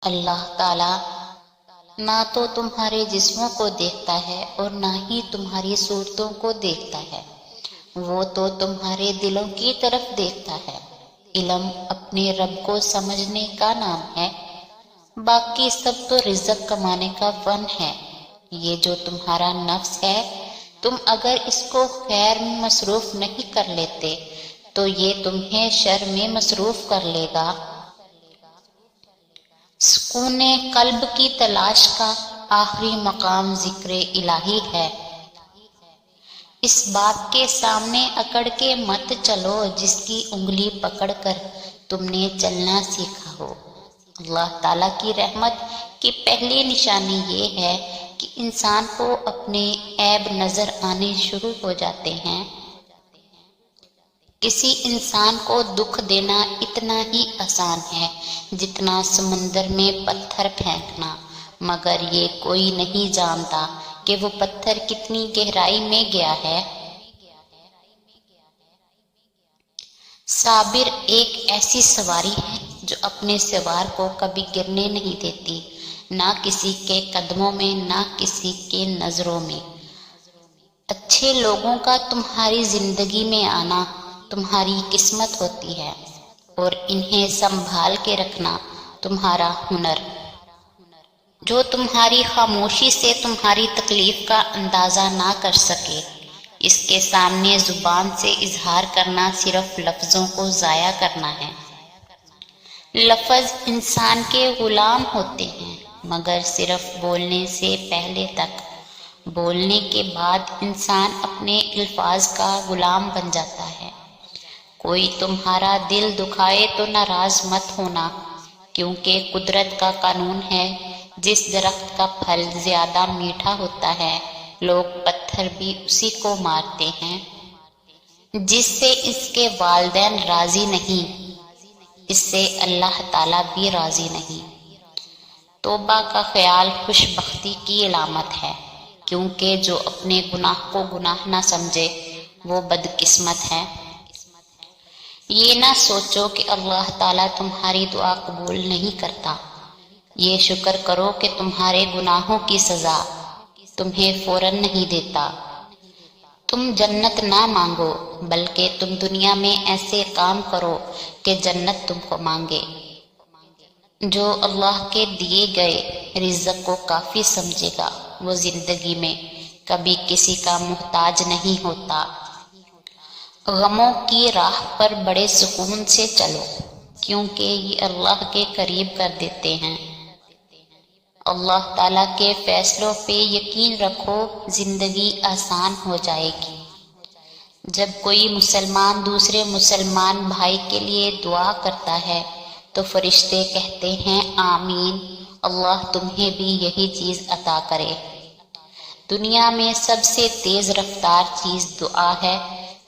اللہ تعالی نہ تو تمہارے جسموں کو دیکھتا ہے اور نہ ہی تمہاری صورتوں کو دیکھتا ہے، وہ تو تمہارے دلوں کی طرف دیکھتا ہے۔ علم اپنے رب کو سمجھنے کا نام ہے، باقی سب تو رزق کمانے کا فن ہے۔ یہ جو تمہارا نفس ہے، تم اگر اس کو خیر میں مصروف نہیں کر لیتے تو یہ تمہیں شر میں مصروف کر لے گا۔ سکون قلب کی تلاش کا آخری مقام ذکر الہی ہے۔ اس بات کے سامنے اکڑ کے مت چلو جس کی انگلی پکڑ کر تم نے چلنا سیکھا ہو۔ اللہ تعالیٰ کی رحمت کی پہلی نشانی یہ ہے کہ انسان کو اپنے عیب نظر آنے شروع ہو جاتے ہیں۔ کسی انسان کو دکھ دینا اتنا ہی آسان ہے جتنا سمندر میں پتھر پھینکنا، مگر یہ کوئی نہیں جانتا کہ وہ پتھر کتنی گہرائی میں گیا ہے۔ صابر ایک ایسی سواری ہے جو اپنے سوار کو کبھی گرنے نہیں دیتی، نہ کسی کے قدموں میں نہ کسی کے نظروں میں۔ اچھے لوگوں کا تمہاری زندگی میں آنا تمہاری قسمت ہوتی ہے اور انہیں سنبھال کے رکھنا تمہارا ہنر۔ جو تمہاری خاموشی سے تمہاری تکلیف کا اندازہ نہ کر سکے، اس کے سامنے زبان سے اظہار کرنا صرف لفظوں کو ضائع کرنا ہے۔ لفظ انسان کے غلام ہوتے ہیں، مگر صرف بولنے سے پہلے تک۔ بولنے کے بعد انسان اپنے الفاظ کا غلام بن جاتا ہے۔ کوئی تمہارا دل دکھائے تو ناراض مت ہونا، کیونکہ قدرت کا قانون ہے، جس درخت کا پھل زیادہ میٹھا ہوتا ہے لوگ پتھر بھی اسی کو مارتے ہیں۔ جس سے اس کے والدین راضی نہیں، اس سے اللہ تعالیٰ بھی راضی نہیں۔ توبہ کا خیال خوش بختی کی علامت ہے، کیونکہ جو اپنے گناہ کو گناہ نہ سمجھے وہ بدقسمت ہے۔ یہ نہ سوچو کہ اللہ تعالیٰ تمہاری دعا قبول نہیں کرتا، یہ شکر کرو کہ تمہارے گناہوں کی سزا تمہیں فوراً نہیں دیتا۔ تم جنت نہ مانگو، بلکہ تم دنیا میں ایسے کام کرو کہ جنت تم کو مانگے۔ جو اللہ کے دیے گئے رزق کو کافی سمجھے گا وہ زندگی میں کبھی کسی کا محتاج نہیں ہوتا۔ غموں کی راہ پر بڑے سکون سے چلو، کیونکہ یہ اللہ کے قریب کر دیتے ہیں۔ اللہ تعالیٰ کے فیصلوں پہ یقین رکھو، زندگی آسان ہو جائے گی۔ جب کوئی مسلمان دوسرے مسلمان بھائی کے لیے دعا کرتا ہے تو فرشتے کہتے ہیں آمین، اللہ تمہیں بھی یہی چیز عطا کرے۔ دنیا میں سب سے تیز رفتار چیز دعا ہے،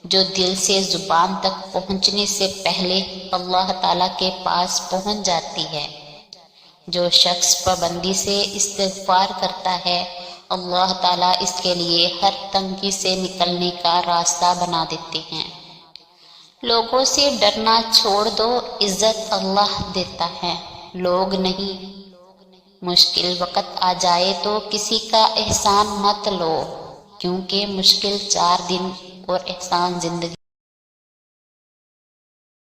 جو دل سے زبان تک پہنچنے سے پہلے اللہ تعالیٰ کے پاس پہنچ جاتی ہے۔ جو شخص پابندی سے استغفار کرتا ہے، اللہ تعالیٰ اس کے لیے ہر تنگی سے نکلنے کا راستہ بنا دیتے ہیں۔ لوگوں سے ڈرنا چھوڑ دو، عزت اللہ دیتا ہے، لوگ نہیں۔ مشکل وقت آ جائے تو کسی کا احسان مت لو، کیونکہ مشکل 4 دن اور احسان زندگی